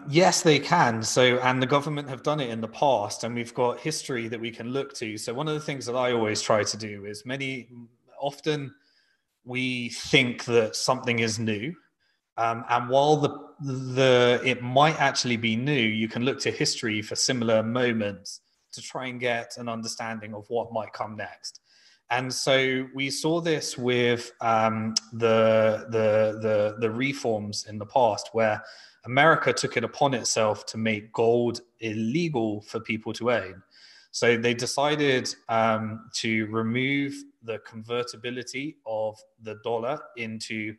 Yes, they can. So, and the government have done it in the past, and we've got history that we can look to. So, one of the things that I always try to do is often we think that something is new, and while the it might actually be new, you can look to history for similar moments to try and get an understanding of what might come next. And so we saw this with the reforms in the past, where America took it upon itself to make gold illegal for people to own. So they decided to remove the convertibility of the dollar into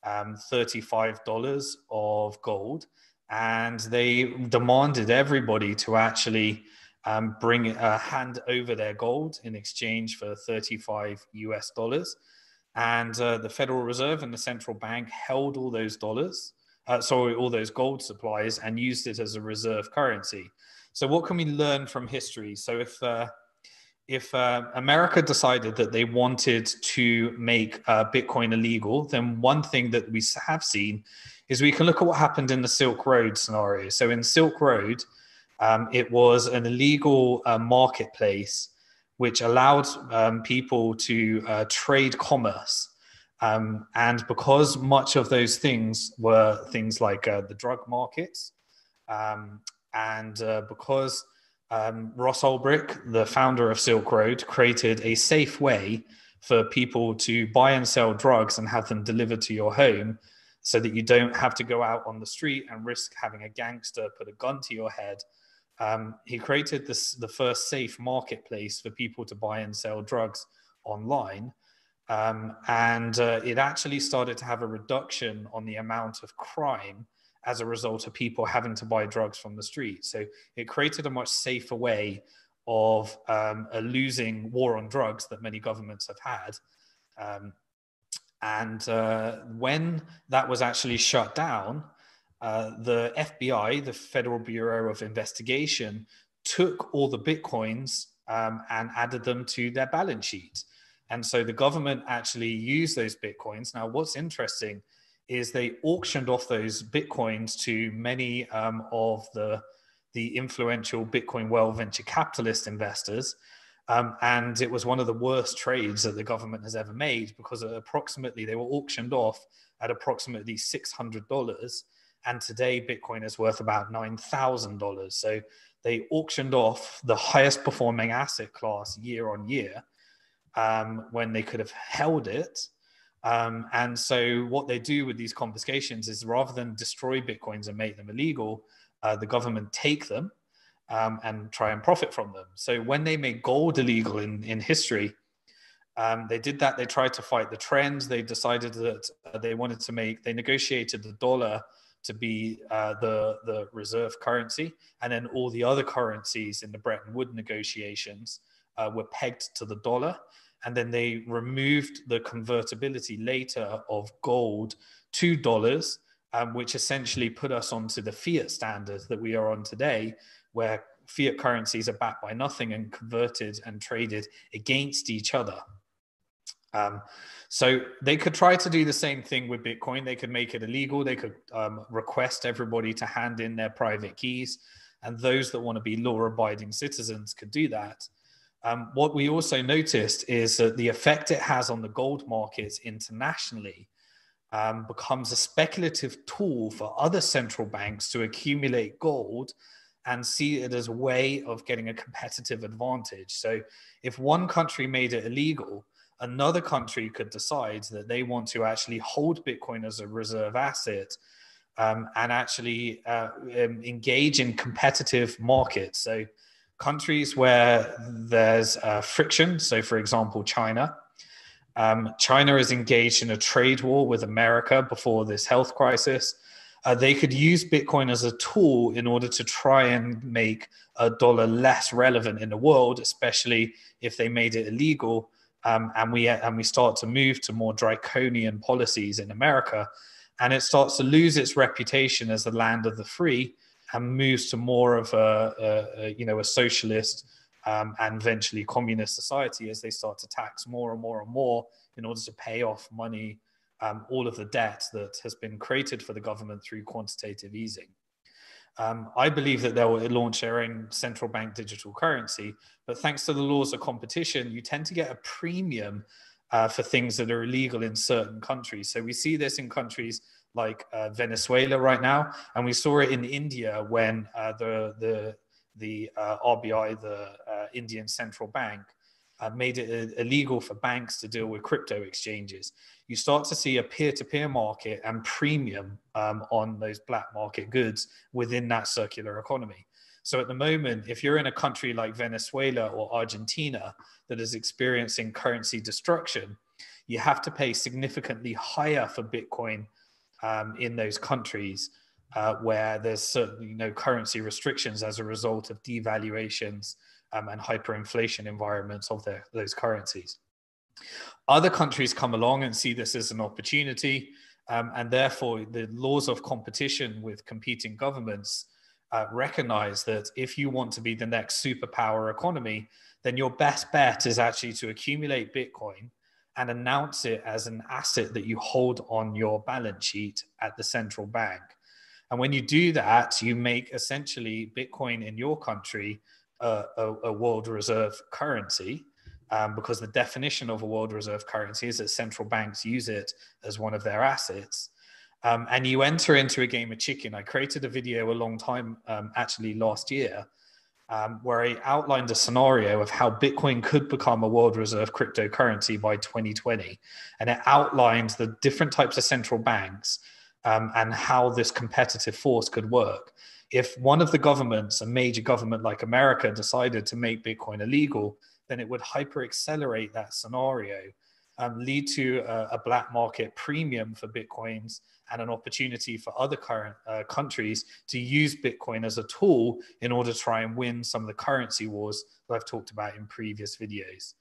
$35 of gold. And they demanded everybody to actually hand over their gold in exchange for 35 US dollars. And the Federal Reserve and the central bank held all those all those gold supplies and used it as a reserve currency. So, what can we learn from history? So, if America decided that they wanted to make Bitcoin illegal, then one thing that we have seen is we can look at what happened in the Silk Road scenario. So in Silk Road, it was an illegal marketplace which allowed people to trade commerce. And because much of those things were things like the drug markets, um, and because Ross Ulbricht, the founder of Silk Road, created a safe way for people to buy and sell drugs and have them delivered to your home so that you don't have to go out on the street and risk having a gangster put a gun to your head. He created the first safe marketplace for people to buy and sell drugs online. And it actually started to have a reduction on the amount of crime as a result of people having to buy drugs from the street. So it created a much safer way of a losing war on drugs that many governments have had. Um, and when that was actually shut down, the FBI, the Federal Bureau of Investigation, took all the Bitcoins and added them to their balance sheet. And so the government actually used those Bitcoins. Now, what's interesting is they auctioned off those Bitcoins to many of the influential Bitcoin well venture capitalist investors. And it was one of the worst trades that the government has ever made because approximately they were auctioned off at approximately $600. And today Bitcoin is worth about $9,000. So they auctioned off the highest performing asset class year on year when they could have held it. And so what they do with these confiscations is rather than destroy Bitcoins and make them illegal, the government take them and try and profit from them. So when they made gold illegal in history, they did that. They tried to fight the trends. They decided that they negotiated the dollar to be the reserve currency. And then all the other currencies in the Bretton Woods negotiations were pegged to the dollar. And then they removed the convertibility later of gold to dollars, which essentially put us onto the fiat standard that we are on today, where fiat currencies are backed by nothing and converted and traded against each other. So they could try to do the same thing with Bitcoin. They could make it illegal. They could request everybody to hand in their private keys. And those that want to be law-abiding citizens could do that. What we also noticed is that the effect it has on the gold markets internationally becomes a speculative tool for other central banks to accumulate gold and see it as a way of getting a competitive advantage. So if one country made it illegal, another country could decide that they want to actually hold Bitcoin as a reserve asset and actually engage in competitive markets. So countries where there's friction, so for example, China. China is engaged in a trade war with America before this health crisis. They could use Bitcoin as a tool in order to try and make a dollar less relevant in the world, especially if they made it illegal. And we start to move to more draconian policies in America, and it starts to lose its reputation as the land of the free and moves to more of a socialist and eventually communist society as they start to tax more and more and more in order to pay off money, all of the debt that has been created for the government through quantitative easing. I believe that they'll launch their own central bank digital currency, but thanks to the laws of competition, you tend to get a premium for things that are illegal in certain countries. So we see this in countries like Venezuela right now, and we saw it in India when the RBI, the Indian Central Bank, made it illegal for banks to deal with crypto exchanges. You start to see a peer-to-peer market and premium on those black market goods within that circular economy. So at the moment, if you're in a country like Venezuela or Argentina that is experiencing currency destruction, you have to pay significantly higher for Bitcoin in those countries where there's certainly no currency restrictions as a result of devaluations and hyperinflation environments of those currencies. Other countries come along and see this as an opportunity, and therefore the laws of competition with competing governments recognize that if you want to be the next superpower economy, then your best bet is actually to accumulate Bitcoin and announce it as an asset that you hold on your balance sheet at the central bank. And when you do that, you make essentially Bitcoin in your country a world reserve currency, because the definition of a world reserve currency is that central banks use it as one of their assets. And you enter into a game of chicken. I created a video a long time, actually last year, where I outlined a scenario of how Bitcoin could become a world reserve cryptocurrency by 2020. And it outlined the different types of central banks and how this competitive force could work. If one of the governments, a major government like America, decided to make Bitcoin illegal, then it would hyper accelerate that scenario, lead to a black market premium for Bitcoins and an opportunity for other countries to use Bitcoin as a tool in order to try and win some of the currency wars that I've talked about in previous videos.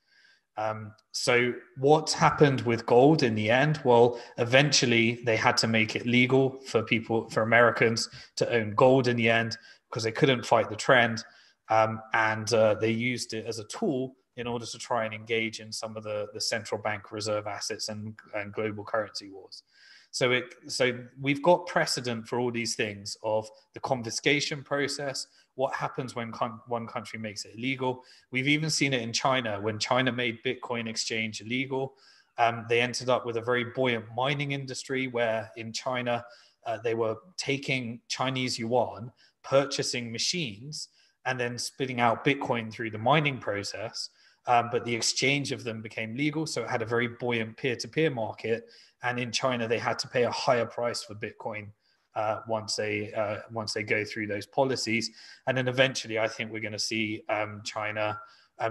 So what happened with gold in the end? Well, eventually they had to make it legal for Americans to own gold in the end, because they couldn't fight the trend. And they used it as a tool in order to try and engage in some of the central bank reserve assets and global currency wars. So we've got precedent for all these things of the confiscation process, what happens when one country makes it illegal. We've even seen it in China. When China made Bitcoin exchange illegal, they ended up with a very buoyant mining industry where in China, they were taking Chinese yuan, purchasing machines, and then spitting out Bitcoin through the mining process. But the exchange of them became legal. So it had a very buoyant peer-to-peer market. And in China, they had to pay a higher price for Bitcoin once they go through those policies. And then eventually, I think we're going to see China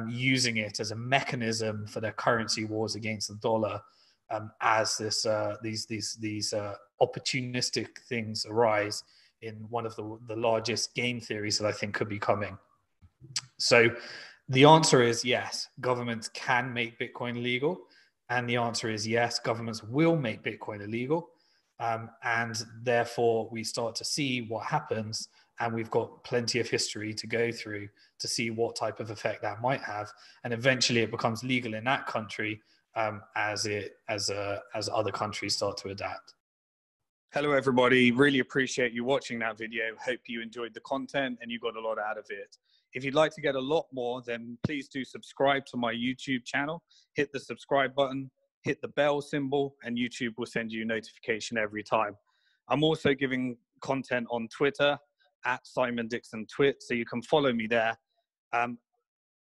using it as a mechanism for their currency wars against the dollar, as these opportunistic things arise in one of the largest game theories that I think could be coming. So the answer is yes, governments can make Bitcoin illegal. And the answer is yes, governments will make Bitcoin illegal. And therefore, we start to see what happens. And we've got plenty of history to go through to see what type of effect that might have. And eventually it becomes legal in that country as other countries start to adapt. Hello, everybody. Really appreciate you watching that video. Hope you enjoyed the content and you got a lot out of it. If you'd like to get a lot more, then please do subscribe to my YouTube channel. Hit the subscribe button, hit the bell symbol, and YouTube will send you a notification every time. I'm also giving content on Twitter at Simon Dixon Twit, so you can follow me there.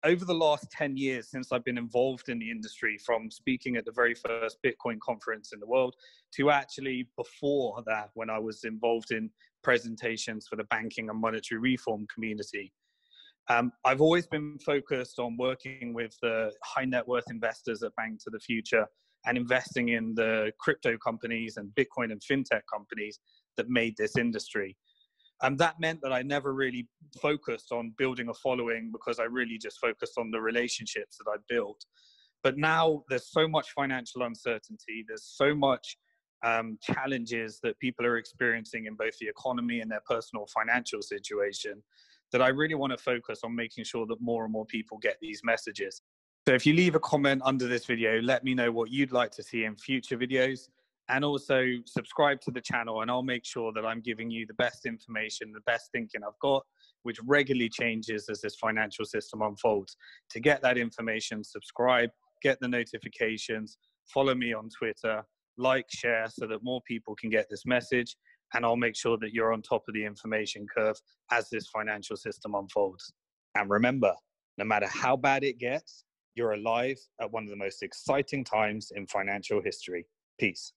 Over the last 10 years since I've been involved in the industry, from speaking at the very first Bitcoin conference in the world to actually before that, when I was involved in presentations for the banking and monetary reform community, I've always been focused on working with the high net worth investors at Bank to the Future and investing in the crypto companies and Bitcoin and fintech companies that made this industry. And that meant that I never really focused on building a following, because I really just focused on the relationships that I built. But now there's so much financial uncertainty. There's so much challenges that people are experiencing in both the economy and their personal financial situation, that I really want to focus on making sure that more and more people get these messages. So if you leave a comment under this video, let me know what you'd like to see in future videos. And also subscribe to the channel, and I'll make sure that I'm giving you the best information, the best thinking I've got, which regularly changes as this financial system unfolds. To get that information, subscribe, get the notifications, follow me on Twitter, like, share, so that more people can get this message. And I'll make sure that you're on top of the information curve as this financial system unfolds. And remember, no matter how bad it gets, you're alive at one of the most exciting times in financial history. Peace.